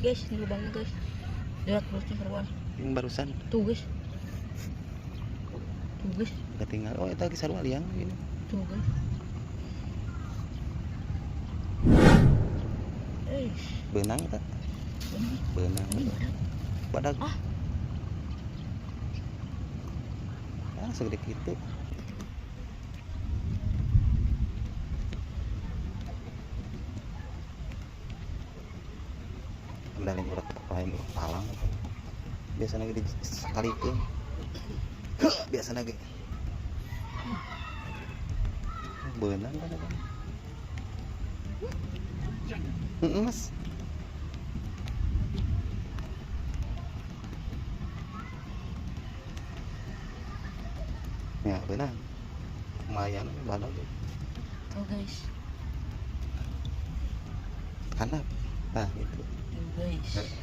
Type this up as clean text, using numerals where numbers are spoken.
Guys, di lubangnya guys. Lihat perutnya seruan. Yang barusan Tuh guys. Tuh guys. ketinggal. Oh, itu lagi sarua liang ini. Tuh guys. Benang tak? Benang. Badak. Ah. Segede gitu. Daling urat lain palang. Biasa lagi di sekali ke. Biasa lagi. Benang kan ada. Mas. Ya benar, lumayan badak. Tuh guys. Kanap, nah itu. Tuh guys.